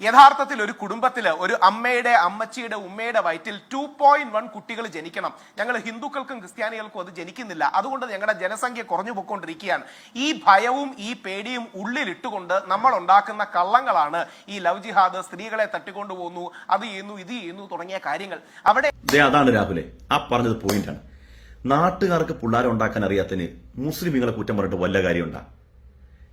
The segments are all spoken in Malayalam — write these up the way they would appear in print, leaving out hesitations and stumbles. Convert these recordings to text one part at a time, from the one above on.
യഥാർത്ഥത്തിൽ ഒരു കുടുംബത്തില് ഒരു അമ്മയുടെ അമ്മച്ചിയുടെ ഉമ്മയുടെ വയറ്റിൽ 2.1 കുട്ടികൾ ജനിക്കണം. ഞങ്ങൾ ഹിന്ദുക്കൾക്കും ക്രിസ്ത്യാനികൾക്കും അത് ജനിക്കുന്നില്ല. അതുകൊണ്ട് ഞങ്ങളുടെ ജനസംഖ്യ കുറഞ്ഞു പോയിക്കൊണ്ടിരിക്കുകയാണ്. ഈ ഭയവും ഈ പേടിയും ഉള്ളിലിട്ടുകൊണ്ട് നമ്മൾ ഉണ്ടാക്കുന്ന കള്ളങ്ങളാണ് ഈ ലവ് ജിഹാദ്, സ്ത്രീകളെ തട്ടിക്കൊണ്ടുപോകുന്നു, അത് ചെയ്യുന്നു, ഇത് ചെയ്യുന്നു തുടങ്ങിയ കാര്യങ്ങൾ. അവിടെ അതാണ് രാഹുലെ ആ പറഞ്ഞത് പോയിന്റാണ്. നാട്ടുകാർക്ക് പിള്ളേരെ ഉണ്ടാക്കാൻ അറിയാത്തതിന് മുസ്ലിമീങ്ങളെ കുറ്റം പറഞ്ഞിട്ട് വല്ല കാര്യമുണ്ടാ?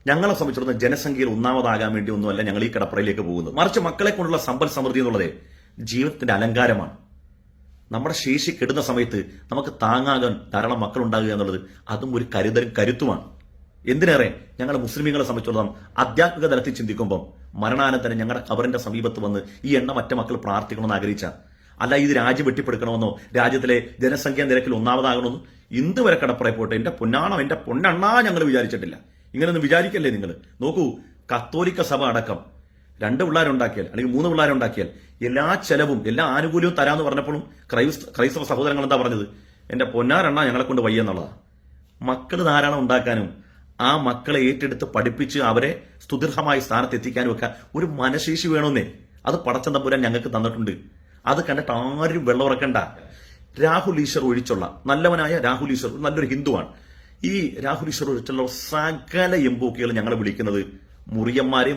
ഞങ്ങളെ സംബന്ധിച്ചിടത്തോളം ജനസംഖ്യയിൽ ഒന്നാമതാകാൻ വേണ്ടി ഒന്നുമല്ല ഞങ്ങൾ ഈ കടപ്പുറയിലേക്ക് പോകുന്നത്. മറിച്ച് മക്കളെ കൊണ്ടുള്ള സമ്പൽ സമൃദ്ധി എന്നുള്ളത് ജീവിതത്തിന്റെ അലങ്കാരമാണ്. നമ്മുടെ ശേഷി കെടുന്ന സമയത്ത് നമുക്ക് താങ്ങാകാൻ ധാരാളം മക്കളുണ്ടാകുക എന്നുള്ളത് അതും ഒരു കരുത്തുമാണ്. എന്തിനേറെ ഞങ്ങൾ മുസ്ലിമീങ്ങളെ സംബന്ധിച്ചിടത്തോളം ആധ്യാത്മിക തലത്തിൽ ചിന്തിക്കുമ്പോൾ മരണാനന്തരം ഞങ്ങളുടെ ഖബറിന്റെ സമീപത്ത് വന്ന് ഈ മറ്റ മക്കൾ പ്രാർത്ഥിക്കണമെന്ന് ആഗ്രഹിച്ച, അല്ല ഇത് രാജ്യം വെട്ടിപ്പെടുക്കണമെന്നോ രാജ്യത്തിലെ ജനസംഖ്യാ നിരക്കിൽ ഒന്നാമതാകണമെന്നോ ഇന്ത് വരെ കടപ്പുറയിൽ പോട്ടെ എന്റെ പൊന്നാണോ എന്റെ പൊന്നെണ്ണാ ഞങ്ങൾ വിചാരിച്ചിട്ടില്ല. ഇങ്ങനെയൊന്നും വിചാരിക്കല്ലേ നിങ്ങൾ. നോക്കൂ, കത്തോലിക്ക സഭ അടക്കം 2 പിള്ളേരുണ്ടാക്കിയാൽ അല്ലെങ്കിൽ 3 പിള്ളേരുണ്ടാക്കിയാൽ എല്ലാ ചെലവും എല്ലാ ആനുകൂല്യവും തരാമെന്ന് പറഞ്ഞപ്പോഴും ക്രൈസ്തവ സഹോദരങ്ങൾ എന്താ പറഞ്ഞത്? എന്റെ പൊന്നാരെണ്ണ ഞങ്ങളെ കൊണ്ട് വയ്യെന്നുള്ളതാണ്. മക്കൾ ധാരാളം ഉണ്ടാക്കാനും ആ മക്കളെ ഏറ്റെടുത്ത് പഠിപ്പിച്ച് അവരെ സ്തുതിർഹമായ സ്ഥാനത്ത് എത്തിക്കാനും ഒക്കെ ഒരു മനശേഷി വേണമെന്നേ. അത് പടച്ച തമ്പുരാൻ ഞങ്ങൾക്ക് തന്നിട്ടുണ്ട്. അത് കണ്ടിട്ട് ആരും വെള്ളമുറക്കണ്ട. രാഹുൽ ഈശ്വർ ഒഴിച്ചുള്ള നല്ലവനായ രാഹുൽ ഈശ്വർ നല്ലൊരു ഹിന്ദുവാണ്. ഈ രാഹുൽ ഈശ്വർ ഒഴിച്ചുള്ള സകല എംബോക്കികൾ ഞങ്ങളെ വിളിക്കുന്നത് മുറിയന്മാരെ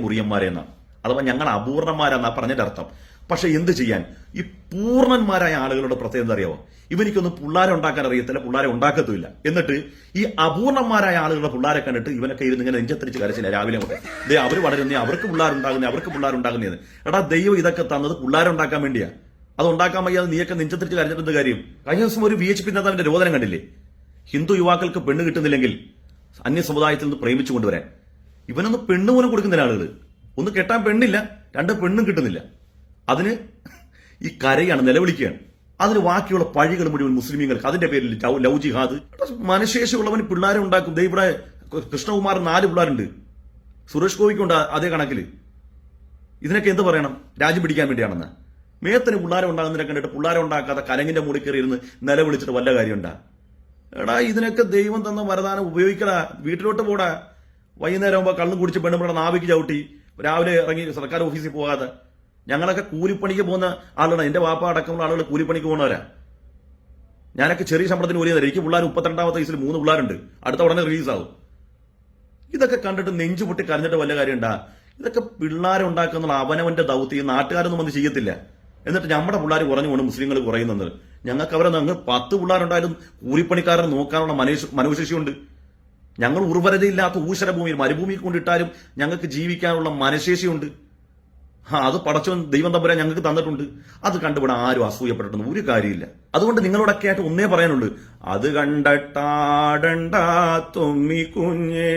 എന്നാണ്. അഥവാ ഞങ്ങൾ അപൂർണന്മാരെന്നാ പറഞ്ഞതിന്റെ അർത്ഥം. പക്ഷെ എന്ത് ചെയ്യാൻ, ഈ പൂർണ്ണന്മാരായ ആളുകളുടെ പ്രത്യേകത എന്താ അറിയാവോ? ഇവനിക്കൊന്നും പിള്ളേരെ ഉണ്ടാക്കാൻ അറിയത്തില്ല, പിള്ളേരെ ഉണ്ടാക്കത്തുമില്ല. എന്നിട്ട് ഈ അപൂർണന്മാരായ ആളുകളുടെ പിള്ളേരെ കണ്ടിട്ട് ഇവനൊക്കെ ഇരുന്ന് ഇങ്ങനെ നെഞ്ചത്തരിച്ച് കരച്ചില്ല രാവിലെ മുതൽ. അവർ വളരുന്നേ, അവർക്ക് പിള്ളേരുണ്ടാകുന്നേ. എടാ, ദൈവം ഇതൊക്കെ തന്നത് പിള്ളേരുണ്ടാക്കാൻ വേണ്ടിയാ. അത് ഉണ്ടാക്കാൻ വയ്യാതെ നീയൊക്കെ നെഞ്ചത്തരിച്ച് കരഞ്ഞിട്ട് കാര്യം. കഴിഞ്ഞ ദിവസം ഒരു VHP നേതാവിന്റെ രോദനം കണ്ടില്ലേ? ഹിന്ദു യുവാക്കൾക്ക് പെണ്ണ് കിട്ടുന്നില്ലെങ്കിൽ അന്യ സമുദായത്തിൽ നിന്ന് പ്രേമിച്ചു കൊണ്ടുവരാൻ. ഇവനൊന്ന് പെണ്ണ് പോലും കൊടുക്കുന്നില്ല ആളുകൾ. ഒന്ന് കെട്ടാൻ പെണ്ണില്ല, 2 പെണ്ണും കിട്ടുന്നില്ല. അതിന് ഈ കരയാണ്, നിലവിളിക്കുകയാണ്. അതിന് ബാക്കിയുള്ള പഴികൾ മുഴുവൻ മുസ്ലിമീങ്ങൾക്ക്. അതിന്റെ പേരിൽ ലവ് ജിഹാദ്. മനശേഷിയുള്ളവന് പിള്ളേരെ ഉണ്ടാക്കും. ഇവിടെ കൃഷ്ണകുമാർ 4 പിള്ളേരുണ്ട്, സുരേഷ് ഗോപിക്കുണ്ട് അതേ കണക്കിൽ. ഇതിനൊക്കെ എന്ത് പറയണം? രാജ്യം പിടിക്കാൻ വേണ്ടിയാണെന്ന്. മേത്തിന് പിള്ളേരെ ഉണ്ടാകുന്നതിനെ കണ്ടിട്ട് പിള്ളേരെ ഉണ്ടാക്കാതെ കലങ്ങിന്റെ മൂടി കയറി ഇരുന്ന് നിലവിളിച്ചിട്ട് വല്ല കാര്യമുണ്ടാ? എടാ, ഇതിനൊക്കെ ദൈവം തന്ന വരദാനം ഉപയോഗിക്കടാ. വീട്ടിലോട്ട് പോടാ. വൈകുന്നേരം ആകുമ്പോൾ കള്ളും കുടിച്ച് പെണ്ണുമ്പടെ നാവിക്ക് ചവിട്ടി രാവിലെ ഇറങ്ങി സർക്കാർ ഓഫീസിൽ പോകാതെ. ഞങ്ങളൊക്കെ കൂലിപ്പണിക്ക് പോകുന്ന ആളുകളാണ്. എന്റെ വാപ്പ അടക്കമുള്ള ആളുകൾ കൂലിപ്പണിക്ക് പോകുന്നവരാ. ഞാനൊക്കെ ചെറിയ ശമ്പളത്തിന് കൂലി തരാം. എനിക്ക് പിള്ളേർ 32-ാമത്തെ വയസ്സിൽ 3 പിള്ളേരുണ്ട്. അടുത്ത ഉടനെ റിലീസാവും. ഇതൊക്കെ കണ്ടിട്ട് നെഞ്ചു പൊട്ടി കരഞ്ഞിട്ട് വല്ല കാര്യമുണ്ടാ? ഇതൊക്കെ പിള്ളേരെ ഉണ്ടാക്കുന്ന അവനവന്റെ ദൗത്യം നാട്ടുകാരൊന്നും വന്ന് ചെയ്യത്തില്ല. എന്നിട്ട് നമ്മുടെ പിള്ളേർ കുറഞ്ഞു കൊണ്ട് മുസ്ലിങ്ങൾ കുറയുന്നത്. ഞങ്ങൾക്ക് അവരെ 10 പിള്ളേരുണ്ടായാലും കൂലിപ്പണിക്കാരനെ നോക്കാനുള്ള മനോശേഷിയുണ്ട്. ഞങ്ങൾ ഉർവരതയില്ലാത്ത ഊശരഭൂമിയിൽ മരുഭൂമിയിൽ കൊണ്ടിട്ടാലും ഞങ്ങൾക്ക് ജീവിക്കാനുള്ള മനശേഷിയുണ്ട്. അത് പടച്ചവൻ ദൈവം തമ്പുരാൻ ഞങ്ങൾക്ക് തന്നിട്ടുണ്ട്. അത് കണ്ടുപിടാൻ ആരും അസൂയപ്പെട്ടിട്ടൊന്നും ഒരു കാര്യമില്ല. അതുകൊണ്ട് നിങ്ങളോടൊക്കെ ആയിട്ട് ഒന്നേ പറയാനുള്ളൂ, അത് കണ്ടിട്ടാടണ്ട തൊമ്മി കുഞ്ഞേ.